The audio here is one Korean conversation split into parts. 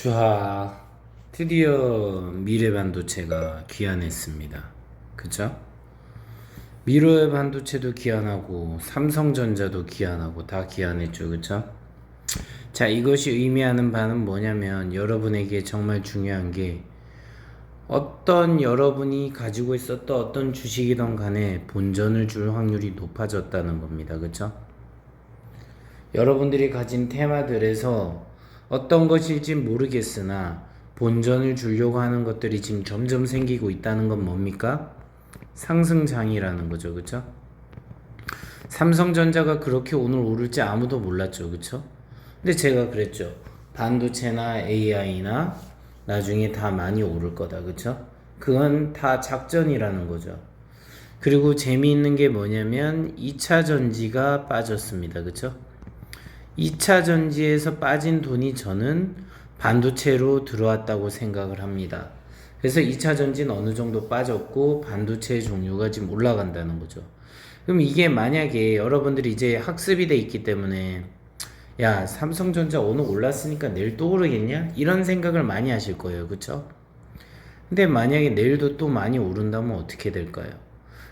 주하, 드디어 미래반도체가 귀환했습니다. 그쵸? 미래반도체도 귀환하고 삼성전자도 귀환하고 다 귀환했죠. 그쵸? 자, 이것이 의미하는 바는 뭐냐면 여러분에게 정말 중요한 게 어떤 여러분이 가지고 있었던 어떤 주식이든 간에 본전을 줄 확률이 높아졌다는 겁니다. 그쵸? 여러분들이 가진 테마들에서 어떤 것일지 모르겠으나 본전을 주려고 하는 것들이 지금 점점 생기고 있다는 건 뭡니까? 상승장이라는 거죠. 그쵸? 삼성전자가 그렇게 오늘 오를지 아무도 몰랐죠. 그쵸? 근데 제가 그랬죠. 반도체나 AI나 나중에 다 많이 오를 거다. 그쵸? 그건 다 작전이라는 거죠. 그리고 재미있는 게 뭐냐면 2차 전지가 빠졌습니다. 그쵸? 2차 전지에서 빠진 돈이 저는 반도체로 들어왔다고 생각을 합니다. 그래서 2차 전지는 어느 정도 빠졌고 반도체 종류가 지금 올라간다는 거죠. 그럼 이게 만약에 여러분들이 이제 학습이 돼 있기 때문에 야, 삼성전자 오늘 올랐으니까 내일 또 오르겠냐? 이런 생각을 많이 하실 거예요. 그쵸? 근데 만약에 내일도 또 많이 오른다면 어떻게 될까요?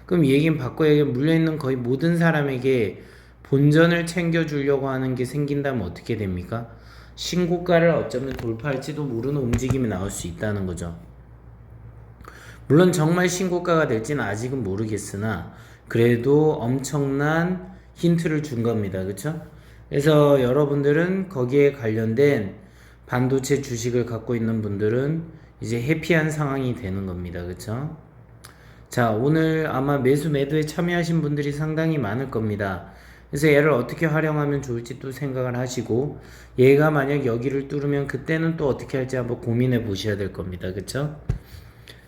그럼 이 얘기는 바꿔야 물려있는 거의 모든 사람에게 본전을 챙겨주려고 하는 게 생긴다면 어떻게 됩니까? 신고가를 어쩌면 돌파할지도 모르는 움직임이 나올 수 있다는 거죠. 물론 정말 신고가가 될지는 아직은 모르겠으나 그래도 엄청난 힌트를 준 겁니다. 그쵸? 그래서 여러분들은 거기에 관련된 반도체 주식을 갖고 있는 분들은 이제 해피한 상황이 되는 겁니다. 그쵸? 자, 오늘 아마 매수 매도에 참여하신 분들이 상당히 많을 겁니다. 그래서 얘를 어떻게 활용하면 좋을지 또 생각을 하시고 얘가 만약 여기를 뚫으면 그때는 또 어떻게 할지 한번 고민해 보셔야 될 겁니다. 그쵸?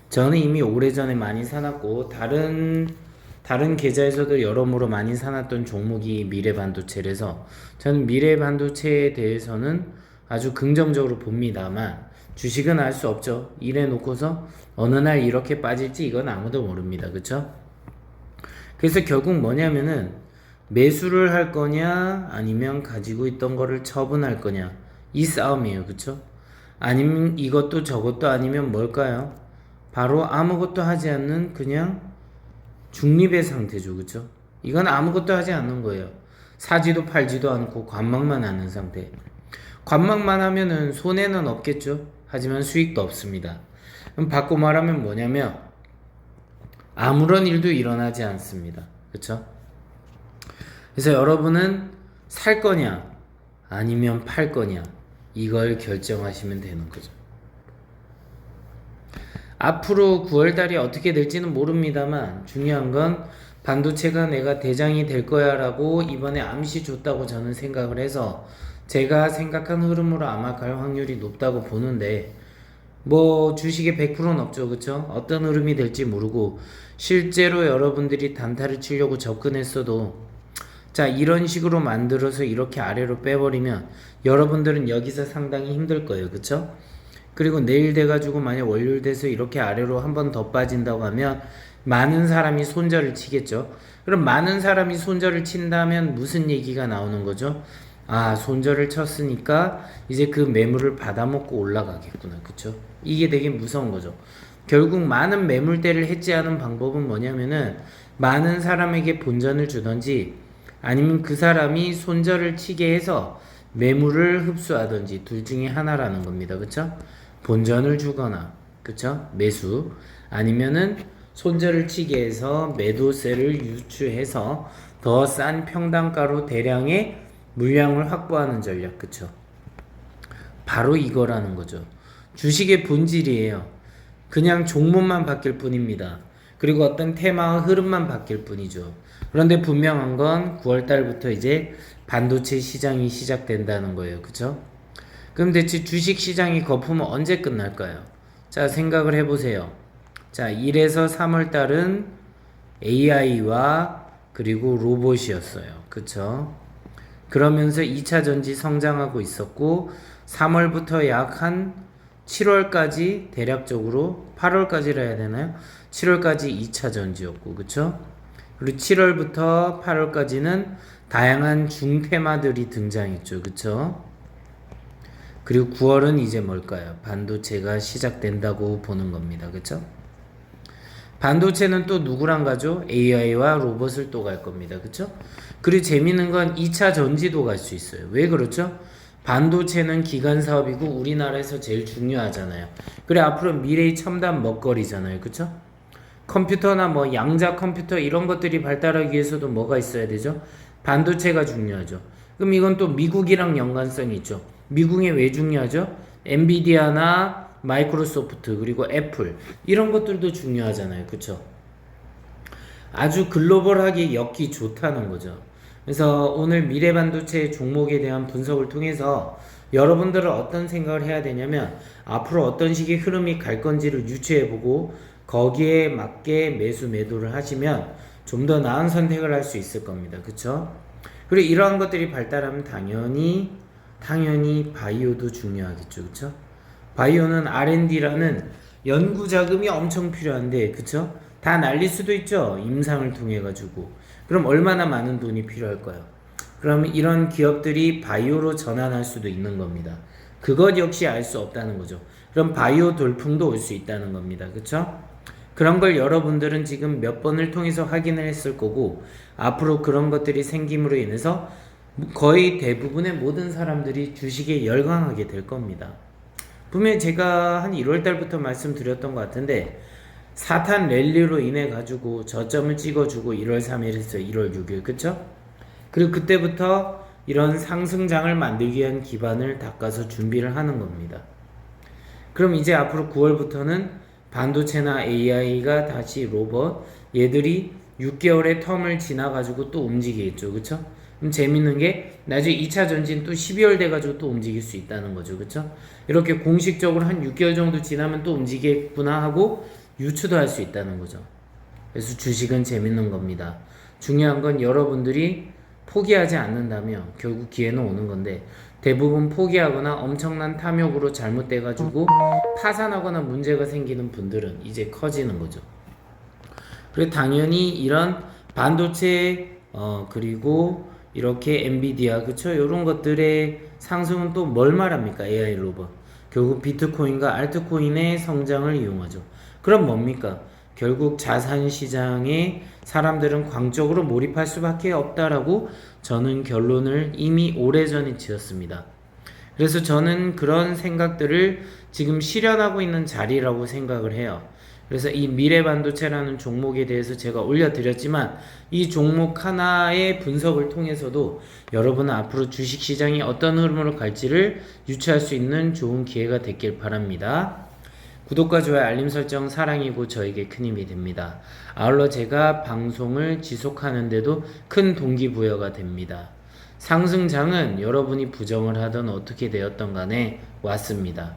저는 이미 오래전에 많이 사놨고 다른 계좌에서도 여러모로 많이 사놨던 종목이 미래반도체라서 저는 미래반도체에 대해서는 아주 긍정적으로 봅니다만 주식은 알 수 없죠. 이래 놓고서 어느 날 이렇게 빠질지 이건 아무도 모릅니다. 그쵸? 그래서 결국 뭐냐면은 매수를 할 거냐 아니면 가지고 있던 거를 처분할 거냐 이 싸움이에요. 그쵸? 아니면 이것도 저것도 아니면 뭘까요? 바로 아무것도 하지 않는 그냥 중립의 상태죠. 그쵸? 이건 아무것도 하지 않는 거예요. 사지도 팔지도 않고 관망만 하는 상태. 관망만 하면은 손해는 없겠죠. 하지만 수익도 없습니다. 그럼 바꿔 말하면 뭐냐면 아무런 일도 일어나지 않습니다. 그쵸? 그래서 여러분은 살 거냐 아니면 팔 거냐 이걸 결정하시면 되는 거죠. 앞으로 9월달이 어떻게 될지는 모릅니다만 중요한 건 반도체가 내가 대장이 될 거야 라고 이번에 암시 줬다고 저는 생각을 해서 제가 생각한 흐름으로 아마 갈 확률이 높다고 보는데 뭐 주식의 100%는 없죠. 그쵸? 어떤 흐름이 될지 모르고 실제로 여러분들이 단타를 치려고 접근했어도 자, 이런 식으로 만들어서 이렇게 아래로 빼버리면 여러분들은 여기서 상당히 힘들 거예요. 그쵸? 그리고 내일 돼가지고 만약 월요일 돼서 이렇게 아래로 한 번 더 빠진다고 하면 많은 사람이 손절을 치겠죠. 그럼 많은 사람이 손절을 친다면 무슨 얘기가 나오는 거죠? 아, 손절을 쳤으니까 이제 그 매물을 받아먹고 올라가겠구나. 그쵸? 이게 되게 무서운 거죠. 결국 많은 매물대를 해지하는 방법은 뭐냐면은 많은 사람에게 본전을 주던지 아니면 그 사람이 손절을 치게 해서 매물을 흡수하든지 둘 중에 하나라는 겁니다. 그쵸? 본전을 주거나 그쵸? 매수 아니면은 손절을 치게 해서 매도세를 유추해서 더 싼 평단가로 대량의 물량을 확보하는 전략. 그쵸? 바로 이거라는 거죠. 주식의 본질이에요. 그냥 종목만 바뀔 뿐입니다. 그리고 어떤 테마와 흐름만 바뀔 뿐이죠. 그런데 분명한 건 9월달부터 이제 반도체 시장이 시작된다는 거예요. 그쵸? 그럼 대체 주식 시장이 거품은 언제 끝날까요? 자, 생각을 해보세요. 자, 1에서 3월달은 AI와 그리고 로봇이었어요. 그쵸? 그러면서 2차 전지 성장하고 있었고 3월부터 약 한 7월까지 대략적으로 8월까지라 해야 되나요? 7월까지 2차 전지였고 그쵸? 그리고 7월부터 8월까지는 다양한 중테마들이 등장했죠. 그쵸? 그리고 9월은 이제 뭘까요? 반도체가 시작된다고 보는 겁니다. 그쵸? 반도체는 또 누구랑 가죠? AI와 로봇을 또 갈 겁니다. 그쵸? 그리고 재밌는 건 2차 전지도 갈 수 있어요. 왜 그렇죠? 반도체는 기간 사업이고 우리나라에서 제일 중요하잖아요. 그래 앞으로 미래의 첨단 먹거리잖아요. 그쵸? 컴퓨터나 뭐 양자 컴퓨터 이런 것들이 발달하기 위해서도 뭐가 있어야 되죠? 반도체가 중요하죠. 그럼 이건 또 미국이랑 연관성이 있죠. 미국에 왜 중요하죠? 엔비디아나 마이크로소프트 그리고 애플 이런 것들도 중요하잖아요. 그쵸? 아주 글로벌하게 엮기 좋다는 거죠. 그래서 오늘 미래 반도체 종목에 대한 분석을 통해서 여러분들은 어떤 생각을 해야 되냐면 앞으로 어떤 식의 흐름이 갈 건지를 유추해보고 거기에 맞게 매수 매도를 하시면 좀 더 나은 선택을 할 수 있을 겁니다. 그쵸? 그리고 이러한 것들이 발달하면 당연히 바이오도 중요하겠죠. 그쵸? 바이오는 R&D라는 연구 자금이 엄청 필요한데 그쵸? 다 날릴 수도 있죠. 임상을 통해 가지고. 그럼 얼마나 많은 돈이 필요할까요? 그럼 이런 기업들이 바이오로 전환할 수도 있는 겁니다. 그것 역시 알 수 없다는 거죠. 그럼 바이오 돌풍도 올 수 있다는 겁니다. 그쵸? 그런 걸 여러분들은 지금 몇 번을 통해서 확인을 했을 거고 앞으로 그런 것들이 생김으로 인해서 거의 대부분의 모든 사람들이 주식에 열광하게 될 겁니다. 분명히 제가 한 1월 달부터 말씀드렸던 것 같은데 사탄 랠리로 인해 가지고 저점을 찍어주고 1월 3일 했어요. 1월 6일 그쵸? 그리고 그때부터 이런 상승장을 만들기 위한 기반을 닦아서 준비를 하는 겁니다. 그럼 이제 앞으로 9월부터는 반도체나 AI가 다시 로봇 얘들이 6개월의 텀을 지나가지고 또 움직이겠죠. 그쵸? 그럼 재밌는 게 나중에 2차 전지는 또 12월 돼가지고 또 움직일 수 있다는 거죠. 그쵸? 이렇게 공식적으로 한 6개월 정도 지나면 또 움직이겠구나 하고 유추도 할 수 있다는 거죠. 그래서 주식은 재밌는 겁니다. 중요한 건 여러분들이 포기하지 않는다면 결국 기회는 오는 건데 대부분 포기하거나 엄청난 탐욕으로 잘못돼가지고 파산하거나 문제가 생기는 분들은 이제 커지는 거죠. 그리고 당연히 이런 반도체 그리고 이렇게 엔비디아 그쵸? 이런 것들의 상승은 또 뭘 말합니까? AI 로봇 결국 비트코인과 알트코인의 성장을 이용하죠. 그럼 뭡니까? 결국 자산 시장에 사람들은 광적으로 몰입할 수밖에 없다라고 저는 결론을 이미 오래전에 지었습니다. 그래서 저는 그런 생각들을 지금 실현하고 있는 자리라고 생각을 해요. 그래서 이 미래반도체라는 종목에 대해서 제가 올려드렸지만 이 종목 하나의 분석을 통해서도 여러분은 앞으로 주식시장이 어떤 흐름으로 갈지를 유추할 수 있는 좋은 기회가 됐길 바랍니다. 구독과 좋아요 알림 설정 사랑이고 저에게 큰 힘이 됩니다. 아울러 제가 방송을 지속하는데도 큰 동기부여가 됩니다. 상승장은 여러분이 부정을 하든 어떻게 되었던 간에 왔습니다.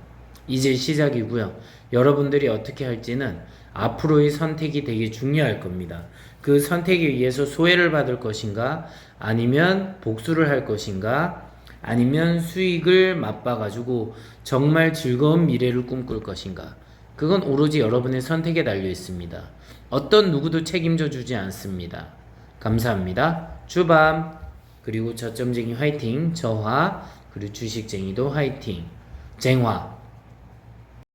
이제 시작이고요. 여러분들이 어떻게 할지는 앞으로의 선택이 되게 중요할 겁니다. 그 선택에 의해서 소외를 받을 것인가 아니면 복수를 할 것인가 아니면 수익을 맛봐가지고 정말 즐거운 미래를 꿈꿀 것인가 그건 오로지 여러분의 선택에 달려 있습니다. 어떤 누구도 책임져 주지 않습니다. 감사합니다. 주밤 그리고 저점쟁이 화이팅 저화 그리고 주식쟁이도 화이팅 쟁화